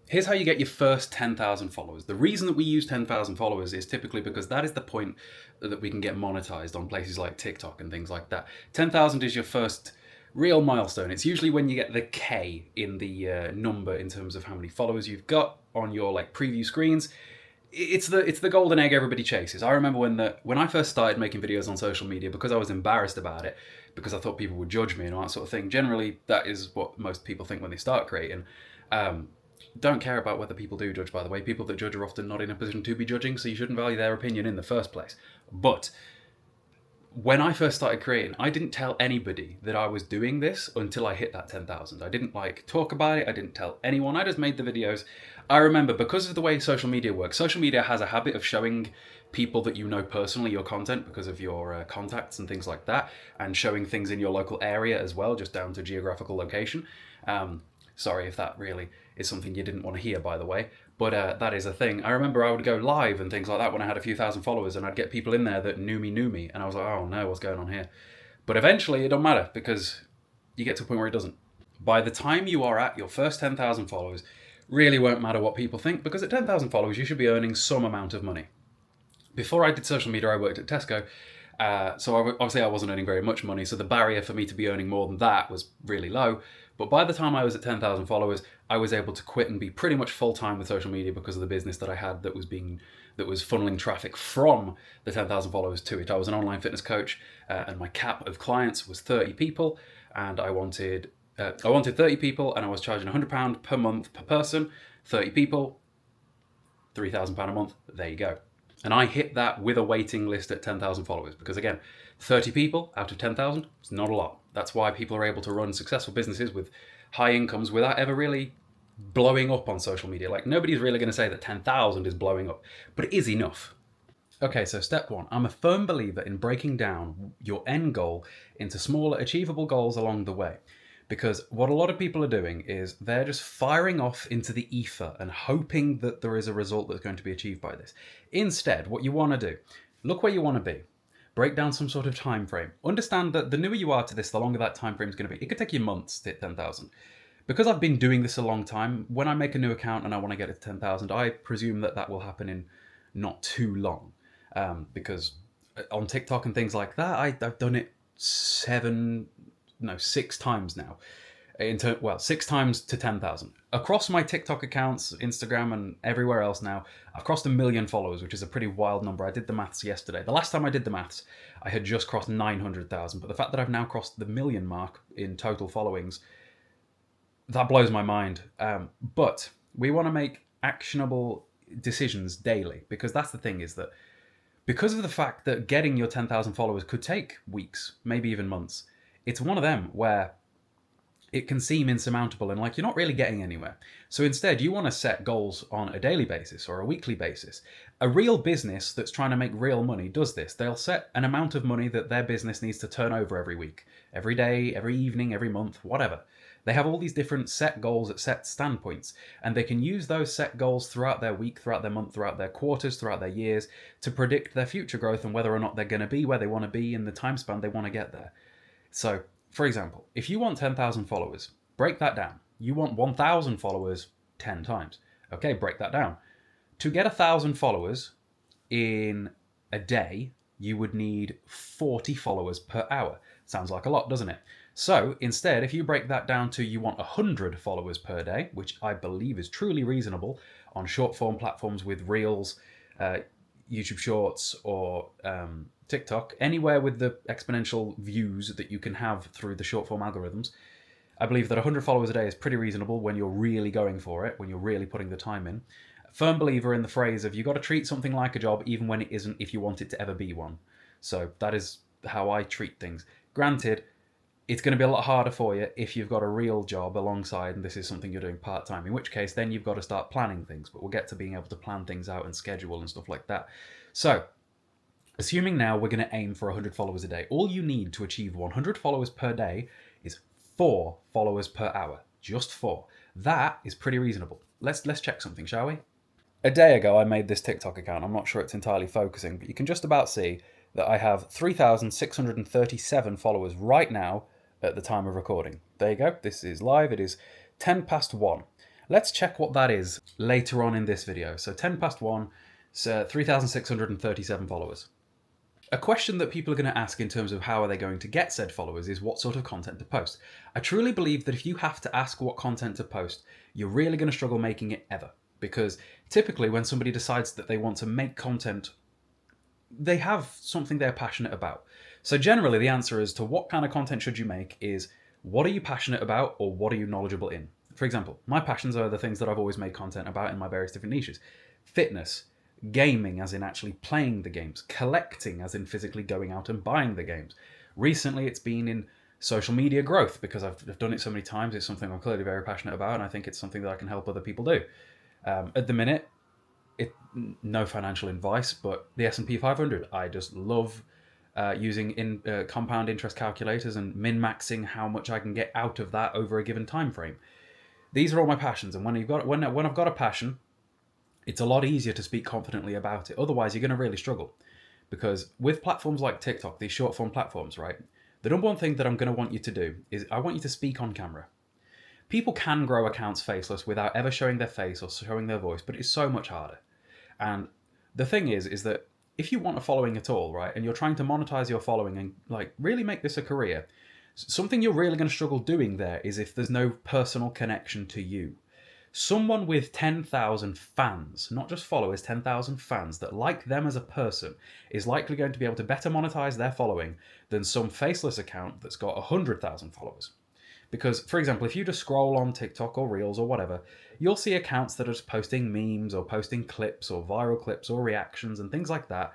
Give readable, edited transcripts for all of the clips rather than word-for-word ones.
Here's how you get your first 10,000 followers. The reason that we use 10,000 followers is typically because that is the point that we can get monetized on places like TikTok and things like that. 10,000 is your first real milestone. It's usually when you get the K in the number in terms of how many followers you've got on your like preview screens. It's the golden egg everybody chases. I remember when I first started making videos on social media, because I was embarrassed about it, because I thought people would judge me and all that sort of thing. Generally, that is what most people think when they start creating. Don't care about whether people do judge, by the way. People that judge are often not in a position to be judging, so you shouldn't value their opinion in the first place. But when I first started creating, I didn't tell anybody that I was doing this until I hit that 10,000. I didn't talk about it. I didn't tell anyone. I just made the videos. I remember, because of the way social media works, social media has a habit of showing people that you know personally your content because of your contacts and things like that, and showing things in your local area as well, just down to geographical location. Sorry if that really is something you didn't want to hear, by the way, but that is a thing. I remember I would go live and things like that when I had a few thousand followers, and I'd get people in there that knew me, and I was like, oh no, what's going on here? But eventually it don't matter, because you get to a point where it doesn't. By the time you are at your first 10,000 followers, really won't matter what people think, because at 10,000 followers you should be earning some amount of money. Before I did social media, I worked at Tesco, so obviously I wasn't earning very much money, so the barrier for me to be earning more than that was really low. But by the time I was at 10,000 followers, I was able to quit and be pretty much full-time with social media because of the business that I had that was funneling traffic from the 10,000 followers to it. I was an online fitness coach, and my cap of clients was 30 people, and I wanted 30 people, and I was charging £100 per month per person. 30 people, £3,000 a month. There you go. And I hit that with a waiting list at 10,000 followers, because again, 30 people out of 10,000 is not a lot. That's why people are able to run successful businesses with high incomes without ever really blowing up on social media. Like, nobody's really going to say that 10,000 is blowing up, but it is enough. Okay, so step one, I'm a firm believer in breaking down your end goal into smaller, achievable goals along the way. Because what a lot of people are doing is they're just firing off into the ether and hoping that there is a result that's going to be achieved by this. Instead, what you want to do, look where you want to be. Break down some sort of time frame. Understand that the newer you are to this, the longer that time frame is going to be. It could take you months to hit 10,000. Because I've been doing this a long time, when I make a new account and I want to get it to 10,000, I presume that will happen in not too long. Because on TikTok and things like that, I've done it 6 times now. 6 times to 10,000. Across my TikTok accounts, Instagram, and everywhere else now, I've crossed 1 million followers, which is a pretty wild number. I did the maths yesterday. The last time I did the maths, I had just crossed 900,000. But the fact that I've now crossed the million mark in total followings, that blows my mind. But we want to make actionable decisions daily, because that's the thing, is that because of the fact that getting your 10,000 followers could take weeks, maybe even months, it's one of them where it can seem insurmountable and like you're not really getting anywhere. So instead, you want to set goals on a daily basis or a weekly basis. A real business that's trying to make real money does this. They'll set an amount of money that their business needs to turn over every week, every day, every evening, every month, whatever. They have all these different set goals at set standpoints, and they can use those set goals throughout their week, throughout their month, throughout their quarters, throughout their years, to predict their future growth and whether or not they're going to be where they want to be in the time span they want to get there. So, for example, if you want 10,000 followers, break that down. You want 1,000 followers 10 times. Okay, break that down. To get 1,000 followers in a day, you would need 40 followers per hour. Sounds like a lot, doesn't it? So instead, if you break that down to you want 100 followers per day, which I believe is truly reasonable on short form platforms with Reels, YouTube Shorts, or TikTok, anywhere with the exponential views that you can have through the short form algorithms, I believe that 100 followers a day is pretty reasonable when you're really going for it, when you're really putting the time in. Firm believer in the phrase of you got to treat something like a job even when it isn't, if you want it to ever be one. So that is how I treat things. Granted, it's going to be a lot harder for you if you've got a real job alongside and this is something you're doing part-time, in which case then you've got to start planning things, but we'll get to being able to plan things out and schedule and stuff like that. So, assuming now we're going to aim for 100 followers a day, all you need to achieve 100 followers per day is 4 followers per hour. Just 4. That is pretty reasonable. Let's check something, shall we? A day ago I made this TikTok account. I'm not sure it's entirely focusing, but you can just about see that I have 3,637 followers right now at the time of recording. There you go. This is live. It is 10 past 1. Let's check what that is later on in this video. So 10 past 1, so 3,637 followers. A question that people are going to ask in terms of how are they going to get said followers is what sort of content to post. I truly believe that if you have to ask what content to post, you're really going to struggle making it ever. Because typically when somebody decides that they want to make content, they have something they're passionate about. So generally the answer as to what kind of content should you make is what are you passionate about or what are you knowledgeable in? For example, my passions are the things that I've always made content about in my various different niches. Fitness, gaming as in actually playing the games, collecting as in physically going out and buying the games. Recently it's been in social media growth because I've done it so many times. It's something I'm clearly very passionate about and I think it's something that I can help other people do. At the minute, no financial advice, but the S&P 500. I just love using compound interest calculators and min-maxing how much I can get out of that over a given time frame. These are all my passions, and when I've got a passion, it's a lot easier to speak confidently about it. Otherwise, you're going to really struggle. Because with platforms like TikTok, these short form platforms, right? The number one thing that I'm going to want you to do is I want you to speak on camera. People can grow accounts faceless without ever showing their face or showing their voice, but it's so much harder. And the thing is that if you want a following at all, right, and you're trying to monetize your following and like really make this a career, something you're really going to struggle doing there is if there's no personal connection to you. Someone with 10,000 fans, not just followers, 10,000 fans that like them as a person is likely going to be able to better monetize their following than some faceless account that's got 100,000 followers. Because, for example, if you just scroll on TikTok or Reels or whatever, you'll see accounts that are just posting memes or posting clips or viral clips or reactions and things like that,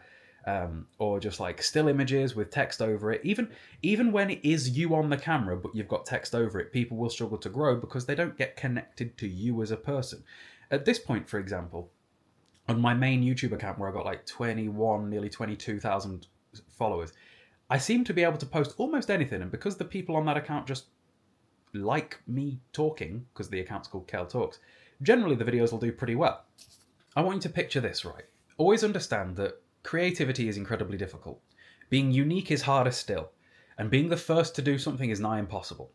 or just like still images with text over it. Even when it is you on the camera, but you've got text over it, people will struggle to grow because they don't get connected to you as a person. At this point, for example, on my main YouTube account where I got like 21, nearly 22,000 followers, I seem to be able to post almost anything. And because the people on that account just like me talking, because the account's called Cayle Talks, generally the videos will do pretty well. I want you to picture this, right? Always understand that creativity is incredibly difficult. Being unique is harder still. And being the first to do something is nigh impossible.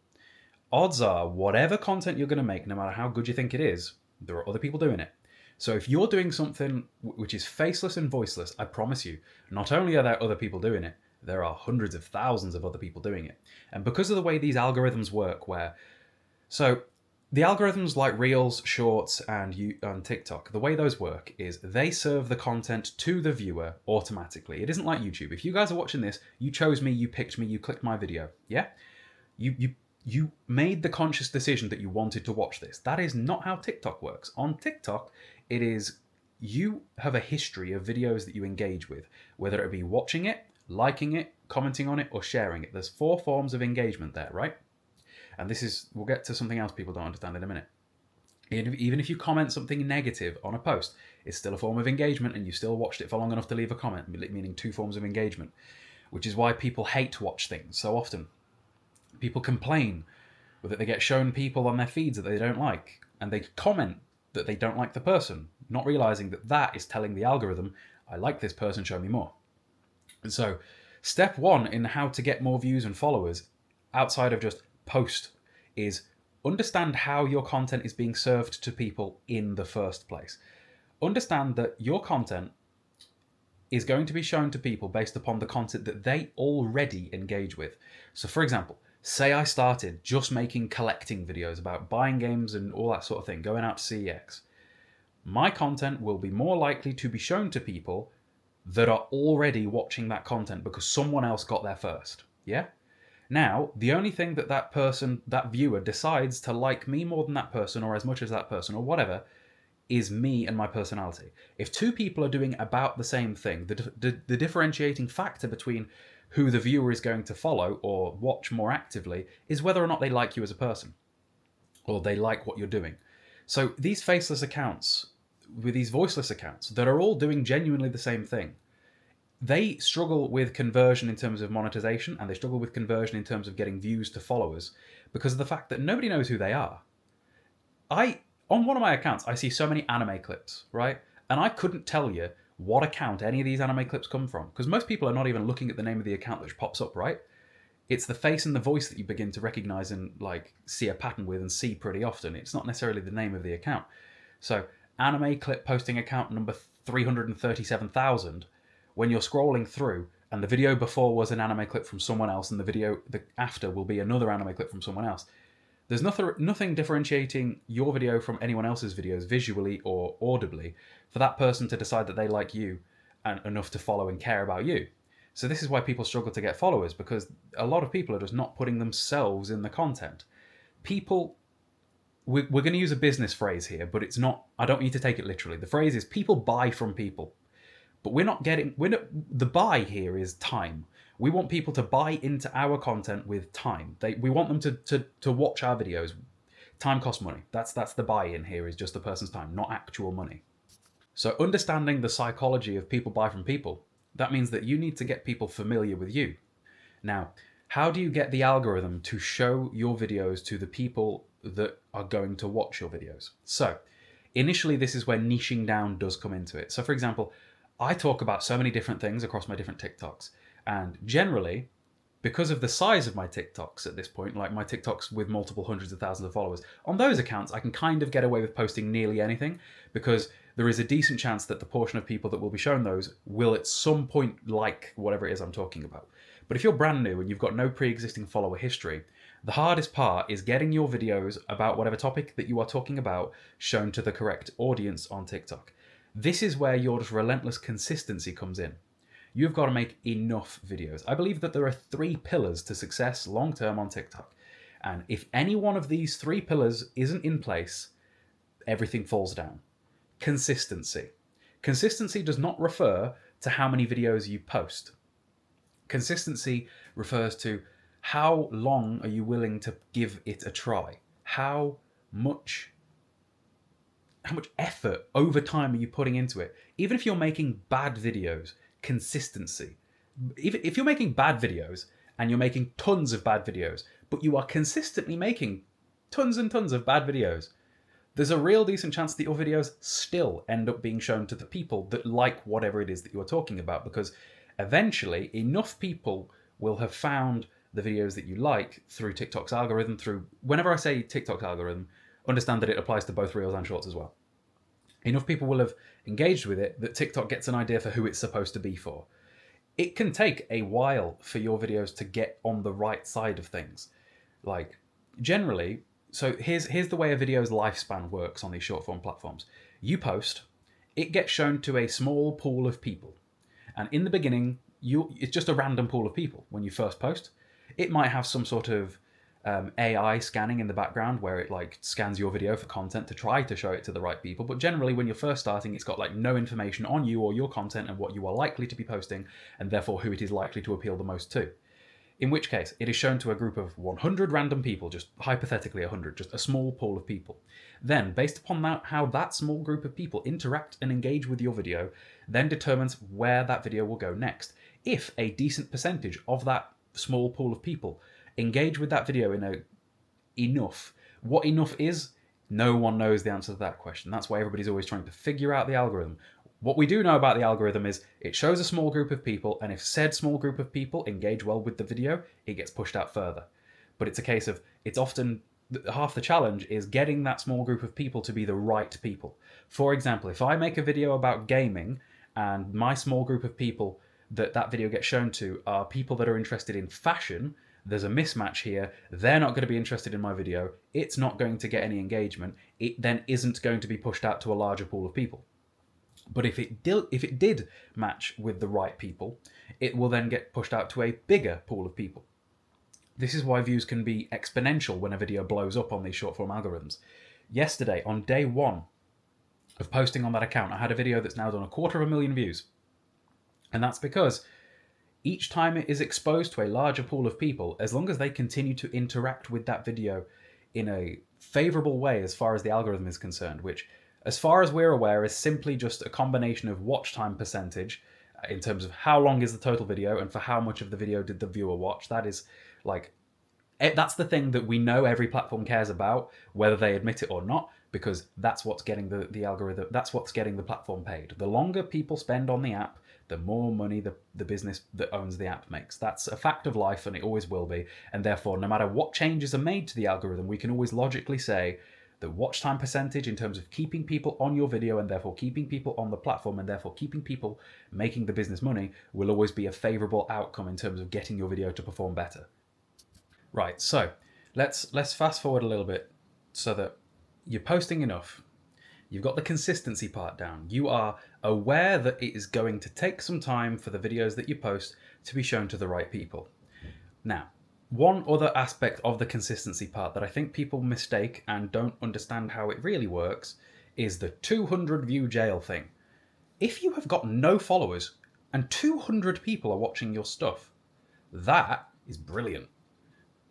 Odds are, whatever content you're going to make, no matter how good you think it is, there are other people doing it. So if you're doing something which is faceless and voiceless, I promise you, not only are there other people doing it, there are hundreds of thousands of other people doing it. And because of the way these algorithms work, so the algorithms like Reels, Shorts, and TikTok, the way those work is they serve the content to the viewer automatically. It isn't like YouTube. If you guys are watching this, you chose me, you picked me, you clicked my video, yeah? You made the conscious decision that you wanted to watch this. That is not how TikTok works. On TikTok, it is you have a history of videos that you engage with, whether it be watching it, liking it, commenting on it, or sharing it. There's 4 forms of engagement there, right? And we'll get to something else people don't understand in a minute. Even if you comment something negative on a post, it's still a form of engagement and you still watched it for long enough to leave a comment, meaning 2 forms of engagement, which is why people hate watch things so often. People complain that they get shown people on their feeds that they don't like, and they comment that they don't like the person, not realizing that that is telling the algorithm, I like this person, show me more. And so step 1 in how to get more views and followers outside of just post is understand how your content is being served to people in the first place. Understand that your content is going to be shown to people based upon the content that they already engage with. So for example, say I started just making collecting videos about buying games and all that sort of thing, going out to CEX. My content will be more likely to be shown to people that are already watching that content because someone else got there first. Yeah? Now, the only thing that viewer decides to like me more than that person or as much as that person or whatever is me and my personality. If 2 people are doing about the same thing, the differentiating factor between who the viewer is going to follow or watch more actively is whether or not they like you as a person or they like what you're doing. So these faceless accounts, with these voiceless accounts that are all doing genuinely the same thing, they struggle with conversion in terms of monetization and they struggle with conversion in terms of getting views to followers because of the fact that nobody knows who they are. On one of my accounts, I see so many anime clips, right? And I couldn't tell you what account any of these anime clips come from because most people are not even looking at the name of the account that pops up, right? It's the face and the voice that you begin to recognize and like see a pattern with and see pretty often. It's not necessarily the name of the account. So anime clip posting account number 337,000, when you're scrolling through and the video before was an anime clip from someone else and the video after will be another anime clip from someone else, there's nothing differentiating your video from anyone else's videos visually or audibly for that person to decide that they like you and enough to follow and care about you. So this is why people struggle to get followers, because a lot of people are just not putting themselves in the content. People, we're going to use a business phrase here, but it's not, I don't need to take it literally. The phrase is people buy from people. But the buy here is time. We want people to buy into our content with time. We want them to watch our videos. Time costs money. That's the buy-in here, is just the person's time, not actual money. So understanding the psychology of people buy from people, that means that you need to get people familiar with you. Now, how do you get the algorithm to show your videos to the people that are going to watch your videos? So initially, this is where niching down does come into it. So for example, I talk about so many different things across my different TikToks. And generally, because of the size of my TikToks at this point, like my TikToks with multiple hundreds of thousands of followers, on those accounts, I can kind of get away with posting nearly anything, because there is a decent chance that the portion of people that will be shown those will at some point like whatever it is I'm talking about. But if you're brand new and you've got no pre-existing follower history, the hardest part is getting your videos about whatever topic that you are talking about shown to the correct audience on TikTok. This is where your just relentless consistency comes in. You've got to make enough videos. I believe that there are 3 pillars to success long-term on TikTok. And if any one of these 3 pillars isn't in place, everything falls down. Consistency. Consistency does not refer to how many videos you post. Consistency refers to how long are you willing to give it a try? How much effort over time are you putting into it? Even if you're making bad videos, consistency. Even if you're making bad videos and you're making tons of bad videos, but you are consistently making tons and tons of bad videos, there's a real decent chance that your videos still end up being shown to the people that like whatever it is that you're talking about, because eventually enough people will have found the videos that you like through TikTok's algorithm. Whenever I say TikTok's algorithm, understand that it applies to both Reels and Shorts as well. Enough people will have engaged with it that TikTok gets an idea for who it's supposed to be for. It can take a while for your videos to get on the right side of things. Like, generally, so here's the way a video's lifespan works on these short form platforms. You post, it gets shown to a small pool of people. And in the beginning, it's just a random pool of people when you first post. It might have some sort of AI scanning in the background where it like scans your video for content to try to show it to the right people. But generally, when you're first starting, it's got like no information on you or your content and what you are likely to be posting, and therefore who it is likely to appeal the most to. In which case, it is shown to a group of 100 random people, just hypothetically 100, just a small pool of people. Then, based upon that, how that small group of people interact and engage with your video, then determines where that video will go next. If a decent percentage of that small pool of people engage with that video in enough, what enough is, no one knows the answer to that question. That's why everybody's always trying to figure out the algorithm. What we do know about the algorithm is it shows a small group of people, and if said small group of people engage well with the video, it gets pushed out further. But it's a case of, it's often, half the challenge is getting that small group of people to be the right people. For example, if I make a video about gaming and my small group of people that video gets shown to are people that are interested in fashion, there's a mismatch here. They're not going to be interested in my video. It's not going to get any engagement. It then isn't going to be pushed out to a larger pool of people. But if it did match with the right people, it will then get pushed out to a bigger pool of people. This is why views can be exponential when a video blows up on these short form algorithms. Yesterday, on day 1 of posting on that account, I had a video that's now done 250,000 views. And that's because each time it is exposed to a larger pool of people, as long as they continue to interact with that video in a favorable way as far as the algorithm is concerned, which, as far as we're aware, is simply just a combination of watch time percentage in terms of how long is the total video and for how much of the video did the viewer watch. That is like, that's the thing that we know every platform cares about, whether they admit it or not. because that's what's getting the algorithm, that's what's getting the platform paid. The longer people spend on the app, the more money the business that owns the app makes. That's a fact of life, and it always will be. And therefore, no matter what changes are made to the algorithm, we can always logically say that watch time percentage, in terms of keeping people on your video and therefore keeping people on the platform and therefore keeping people making the business money, will always be a favorable outcome in terms of getting your video to perform better. Right, so let's fast forward a little bit so that you're posting enough. You've got the consistency part down. You are aware that it is going to take some time for the videos that you post to be shown to the right people. Now, one other aspect of the consistency part that I think people mistake and don't understand how it really works is the 200 view jail thing. If you have got no followers and 200 people are watching your stuff, that is brilliant.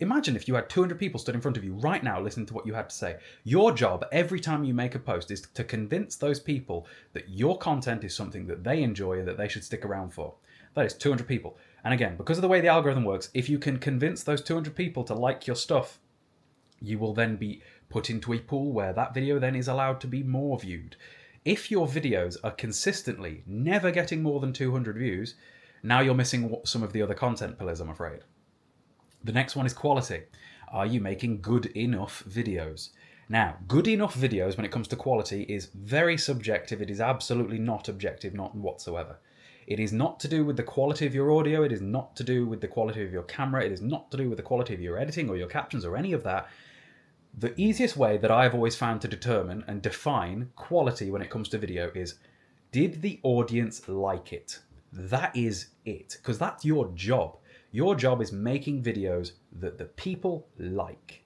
Imagine if you had 200 people stood in front of you right now listening to what you had to say. Your job every time you make a post is to convince those people that your content is something that they enjoy and that they should stick around for. That is 200 people. And again, because of the way the algorithm works, if you can convince those 200 people to like your stuff, you will then be put into a pool where that video then is allowed to be more viewed. If your videos are consistently never getting more than 200 views, now you're missing some of the other content pillars, I'm afraid. The next one is quality. Are you making good enough videos? Now, good enough videos when it comes to quality is very subjective. It is absolutely not objective, not whatsoever. It is not to do with the quality of your audio. It is not to do with the quality of your camera. It is not to do with the quality of your editing or your captions or any of that. The easiest way that I've always found to determine and define quality when it comes to video is, did the audience like it? That is it, because that's your job. Your job is making videos that the people like.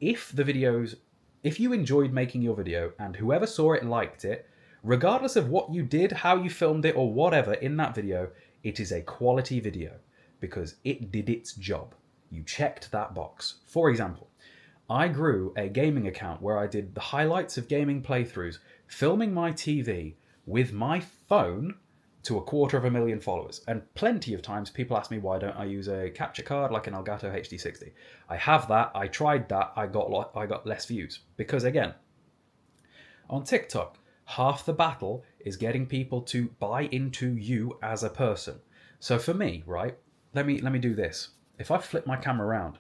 If you enjoyed making your video and whoever saw it liked it, regardless of what you did, how you filmed it, or whatever in that video, it is a quality video because it did its job. You checked that box. For example, I grew a gaming account where I did the highlights of gaming playthroughs, filming my TV with my phone to 250,000 followers. And plenty of times people ask me, why don't I use a capture card like an Elgato HD60? I have that, I tried that, I got less views. Because again, on TikTok, half the battle is getting people to buy into you as a person. So for me, right, let me do this. If I flip my camera around,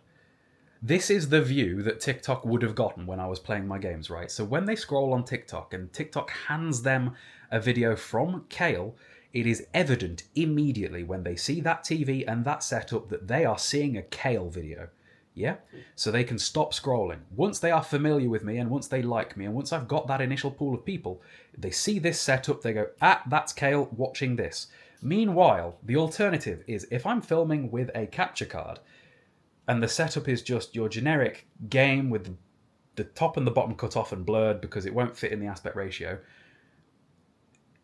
this is the view that TikTok would have gotten when I was playing my games, right? So when they scroll on TikTok and TikTok hands them a video from Cayle, it is evident immediately when they see that TV and that setup that they are seeing a Cayle video. Yeah? So they can stop scrolling. Once they are familiar with me and once they like me and once I've got that initial pool of people, they see this setup, they go, that's Cayle watching this. Meanwhile, the alternative is if I'm filming with a capture card and the setup is just your generic game with the top and the bottom cut off and blurred because it won't fit in the aspect ratio,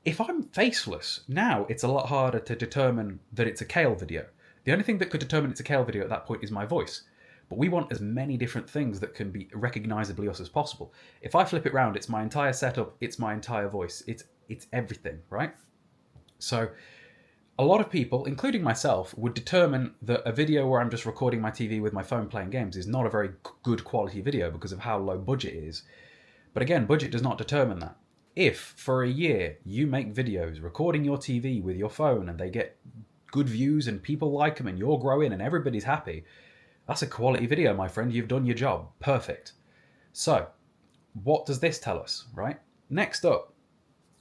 if I'm faceless, now it's a lot harder to determine that it's a Cayle video. The only thing that could determine it's a Cayle video at that point is my voice. But we want as many different things that can be recognisably us as possible. If I flip it round, it's my entire setup, it's my entire voice, it's everything, right? So a lot of people, including myself, would determine that a video where I'm just recording my TV with my phone playing games is not a very good quality video because of how low budget it is. But again, budget does not determine that. If, for a year, you make videos recording your TV with your phone and they get good views and people like them and you're growing and everybody's happy, that's a quality video, my friend. You've done your job. Perfect. So, what does this tell us, right? Next up,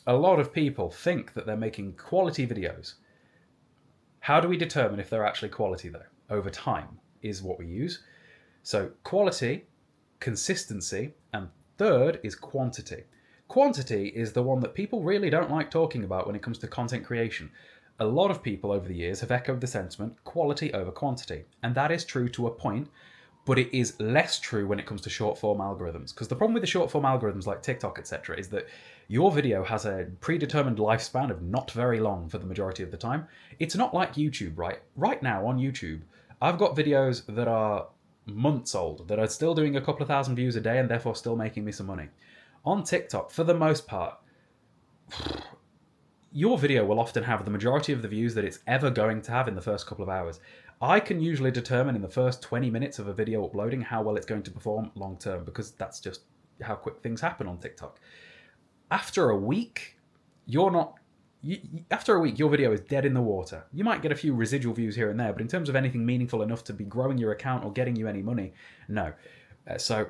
a lot of people think that they're making quality videos. How do we determine if they're actually quality, though? Over time is what we use. So, quality, consistency, and third is quantity. Quantity is the one that people really don't like talking about when it comes to content creation. A lot of people over the years have echoed the sentiment, quality over quantity. And that is true to a point, but it is less true when it comes to short-form algorithms. Because the problem with the short-form algorithms like TikTok, etc., is that your video has a predetermined lifespan of not very long for the majority of the time. It's not like YouTube, right? Right now on YouTube, I've got videos that are months old, that are still doing a couple of thousand views a day and therefore still making me some money. On TikTok, for the most part, your video will often have the majority of the views that it's ever going to have in the first couple of hours. I can usually determine in the first 20 minutes of a video uploading how well it's going to perform long term because that's just how quick things happen on TikTok. After a week, you're not. After a week, your video is dead in the water. You might get a few residual views here and there, but in terms of anything meaningful enough to be growing your account or getting you any money, no. So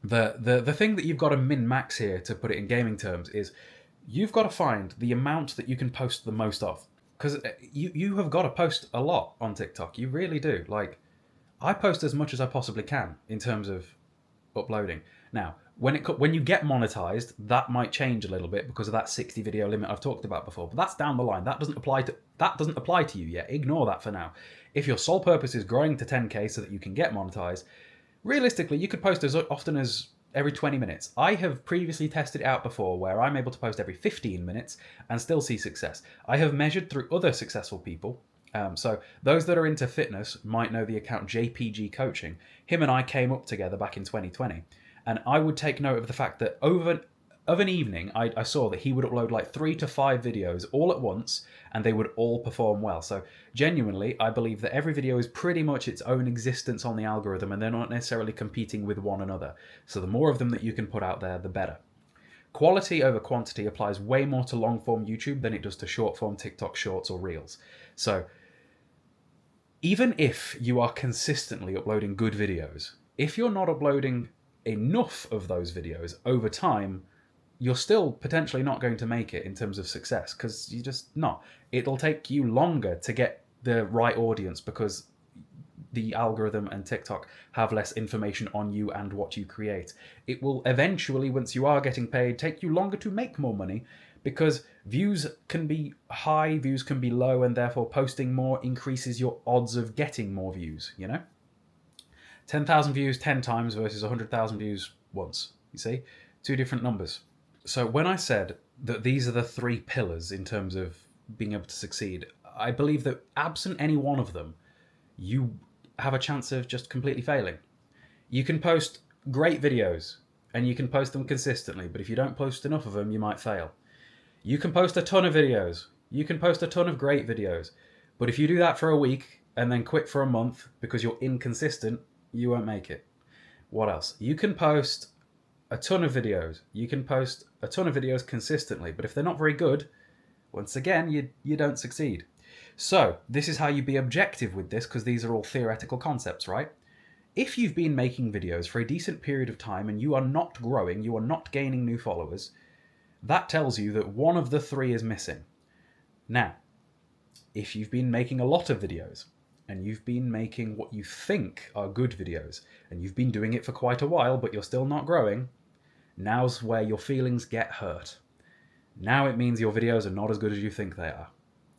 the thing that you've got to min-max here, to put it in gaming terms, is you've got to find the amount that you can post the most of. Because you have got to post a lot on TikTok. You really do. Like, I post as much as I possibly can in terms of uploading. Now, when you get monetized, that might change a little bit because of that 60 video limit I've talked about before. But that's down the line. That doesn't apply to you yet. Ignore that for now. If your sole purpose is growing to 10k so that you can get monetized, realistically, you could post as often as every 20 minutes. I have previously tested it out before where I'm able to post every 15 minutes and still see success. I have measured through other successful people. So those that are into fitness might know the account JPG Coaching. Him and I came up together back in 2020. And I would take note of the fact that of an evening, I saw that he would upload like 3 to 5 videos all at once, and they would all perform well. So genuinely, I believe that every video is pretty much its own existence on the algorithm, and they're not necessarily competing with one another. So the more of them that you can put out there, the better. Quality over quantity applies way more to long-form YouTube than it does to short-form TikTok Shorts or Reels. So even if you are consistently uploading good videos, if you're not uploading enough of those videos over time, you're still potentially not going to make it in terms of success, because you're just not. It'll take you longer to get the right audience because the algorithm and TikTok have less information on you and what you create. It will eventually, once you are getting paid, take you longer to make more money because views can be high, views can be low, and therefore posting more increases your odds of getting more views, you know? 10,000 views 10 times versus 100,000 views once. You see? 2 different numbers. So when I said that these are the 3 pillars in terms of being able to succeed, I believe that absent any one of them, you have a chance of just completely failing. You can post great videos and you can post them consistently, but if you don't post enough of them, you might fail. You can post a ton of videos. You can post a ton of great videos, but if you do that for a week and then quit for a month because you're inconsistent, you won't make it. What else? You can post a ton of videos. You can post a ton of videos consistently, but if they're not very good, once again, you don't succeed. So this is how you be objective with this, because these are all theoretical concepts, right? If you've been making videos for a decent period of time and you are not growing, you are not gaining new followers, that tells you that one of the 3 is missing. Now, if you've been making a lot of videos, and you've been making what you think are good videos, and you've been doing it for quite a while, but you're still not growing, now's where your feelings get hurt. Now it means your videos are not as good as you think they are.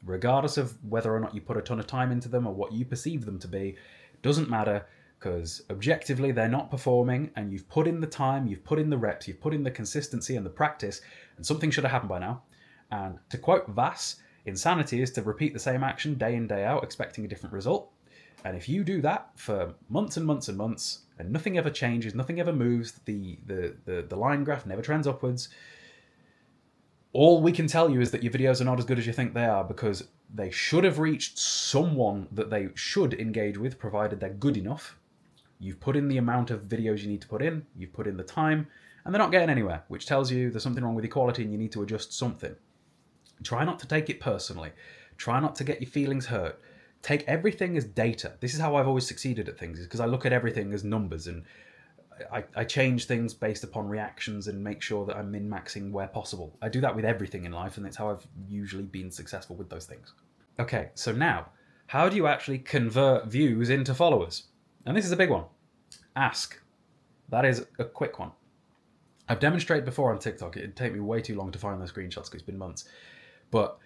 Regardless of whether or not you put a ton of time into them or what you perceive them to be, doesn't matter, because objectively they're not performing, and you've put in the time, you've put in the reps, you've put in the consistency and the practice, and something should have happened by now. And to quote Vass, insanity is to repeat the same action day in, day out, expecting a different result. And if you do that for months and months and months, and nothing ever changes, nothing ever moves, the line graph never trends upwards, all we can tell you is that your videos are not as good as you think they are, because they should have reached someone that they should engage with, provided they're good enough. You've put in the amount of videos you need to put in, you've put in the time, and they're not getting anywhere, which tells you there's something wrong with your quality and you need to adjust something. Try not to take it personally. Try not to get your feelings hurt. Take everything as data. This is how I've always succeeded at things, is because I look at everything as numbers, and I change things based upon reactions and make sure that I'm min-maxing where possible. I do that with everything in life, and that's how I've usually been successful with those things. Okay, so now, how do you actually convert views into followers? And this is a big one. Ask. That is a quick one. I've demonstrated before on TikTok. It'd take me way too long to find those screenshots because it's been months. But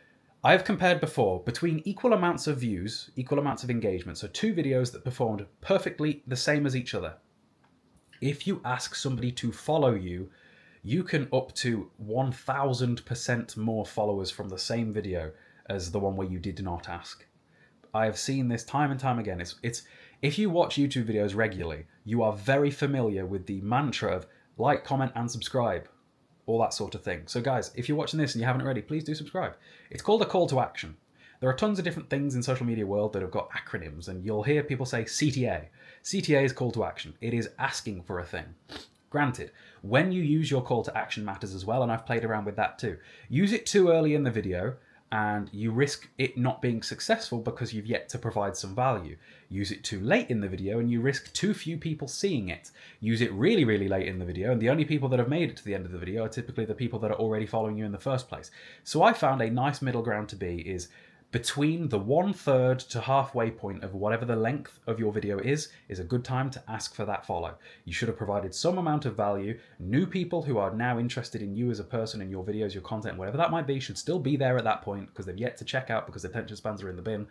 I've compared before between equal amounts of views, equal amounts of engagement, so 2 videos that performed perfectly the same as each other. If you ask somebody to follow you, you can up to 1000% more followers from the same video as the one where you did not ask. I have seen this time and time again. It's if you watch YouTube videos regularly, you are very familiar with the mantra of like, comment, and subscribe. All that sort of thing. So guys, if you're watching this and you haven't already, please do subscribe. It's called a call to action. There are tons of different things in social media world that have got acronyms, and you'll hear people say CTA. CTA is call to action. It is asking for a thing. Granted, when you use your call to action matters as well, and I've played around with that too. Use it too early in the video and you risk it not being successful because you've yet to provide some value. Use it too late in the video and you risk too few people seeing it. Use it really, really late in the video, and the only people that have made it to the end of the video are typically the people that are already following you in the first place. So I found a nice middle ground to be is between the 1/3 to halfway point of whatever the length of your video is a good time to ask for that follow. You should have provided some amount of value. New people who are now interested in you as a person and your videos, your content, whatever that might be, should still be there at that point because they've yet to check out because their attention spans are in the bin,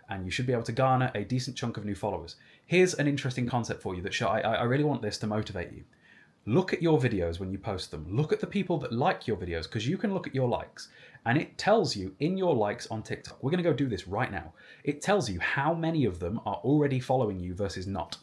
and you should be able to garner a decent chunk of new followers. Here's an interesting concept for you that I really want this to motivate you. Look at your videos when you post them. Look at the people that like your videos, because you can look at your likes and it tells you in your likes on TikTok. We're going to go do this right now. It tells you how many of them are already following you versus not.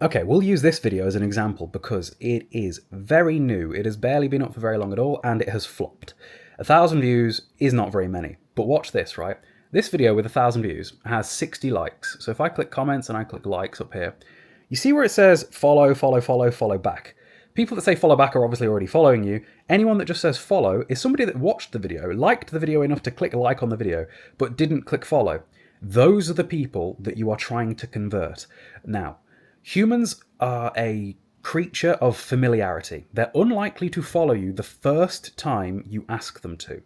Okay, we'll use this video as an example because it is very new. It has barely been up for very long at all and it has flopped. 1,000 views is not very many, but watch this, right? This video with 1,000 views has 60 likes. So if I click comments and I click likes up here, you see where it says follow, follow, follow, follow back. People that say follow back are obviously already following you. Anyone that just says follow is somebody that watched the video, liked the video enough to click like on the video, but didn't click follow. Those are the people that you are trying to convert. Now, humans are a creature of familiarity. They're unlikely to follow you the first time you ask them to.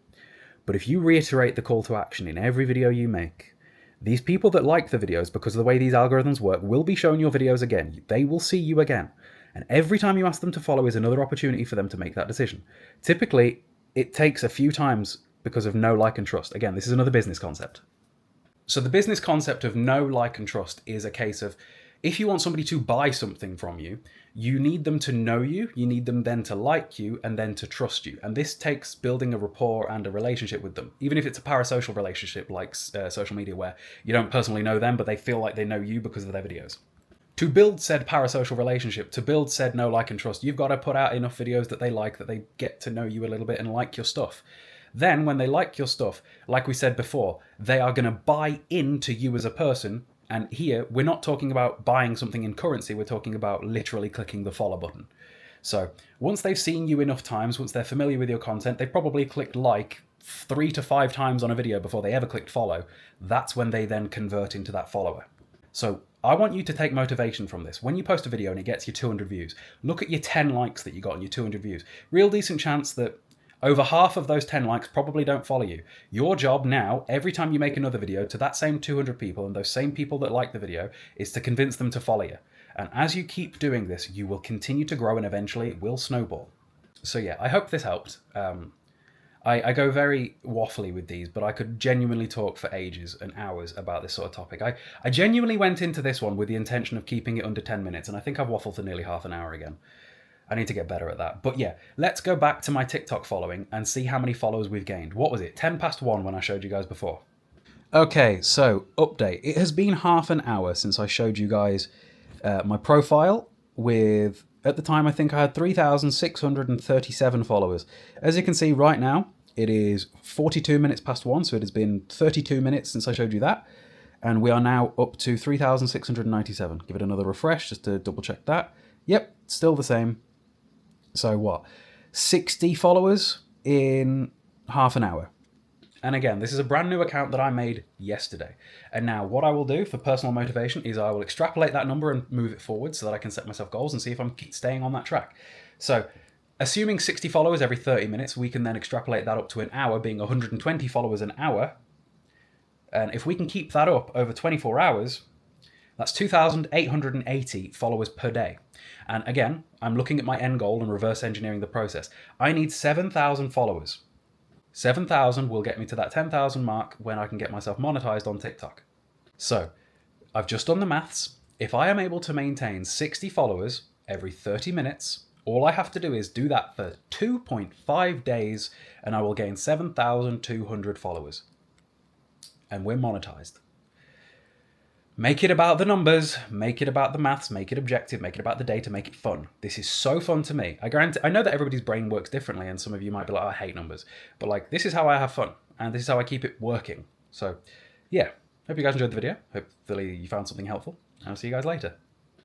But if you reiterate the call to action in every video you make, these people that like the videos, because of the way these algorithms work, will be showing your videos again. They will see you again. And every time you ask them to follow is another opportunity for them to make that decision. Typically, it takes a few times because of know, like, and trust. Again, this is another business concept. So the business concept of know, like, and trust is a case of if you want somebody to buy something from you, you need them to know you need them then to like you, and then to trust you. And this takes building a rapport and a relationship with them. Even if it's a parasocial relationship like social media where you don't personally know them, but they feel like they know you because of their videos. To build said parasocial relationship, to build said know, like, and trust, you've got to put out enough videos that they like, that they get to know you a little bit and like your stuff. Then when they like your stuff, like we said before, they are going to buy into you as a person. And here, we're not talking about buying something in currency, we're talking about literally clicking the follow button. So once they've seen you enough times, once they're familiar with your content, they probably clicked like 3 to 5 times on a video before they ever clicked follow. That's when they then convert into that follower. So I want you to take motivation from this. When you post a video and it gets you 200 views, look at your 10 likes that you got on your 200 views. Real decent chance that over half of those 10 likes probably don't follow you. Your job now, every time you make another video to that same 200 people and those same people that like the video, is to convince them to follow you. And as you keep doing this, you will continue to grow and eventually it will snowball. So yeah, I hope this helped. I go very waffly with these, but I could genuinely talk for ages and hours about this sort of topic. I genuinely went into this one with the intention of keeping it under 10 minutes, and I think I've waffled for nearly half an hour again. I need to get better at that. But yeah, let's go back to my TikTok following and see how many followers we've gained. What was it? 10 past 1 when I showed you guys before. Okay, so update. It has been half an hour since I showed you guys my profile with, at the time, I think I had 3,637 followers. As you can see right now, it is 42 minutes past 1, so it has been 32 minutes since I showed you that. And we are now up to 3,697. Give it another refresh just to double check that. Yep, still the same. So what? 60 followers in half an hour. And again, this is a brand new account that I made yesterday. And now what I will do for personal motivation is I will extrapolate that number and move it forward so that I can set myself goals and see if I'm staying on that track. So assuming 60 followers every 30 minutes, we can then extrapolate that up to an hour, being 120 followers an hour. And if we can keep that up over 24 hours, that's 2,880 followers per day. And again, I'm looking at my end goal and reverse engineering the process. I need 7,000 followers. 7,000 will get me to that 10,000 mark when I can get myself monetized on TikTok. So I've just done the maths. If I am able to maintain 60 followers every 30 minutes, all I have to do is do that for 2.5 days and I will gain 7,200 followers. And we're monetized. Make it about the numbers, make it about the maths, make it objective, make it about the data, make it fun. This is so fun to me. I know that everybody's brain works differently and some of you might be like, I hate numbers. But like, this is how I have fun and this is how I keep it working. So yeah, hope you guys enjoyed the video. Hopefully you found something helpful and I'll see you guys later.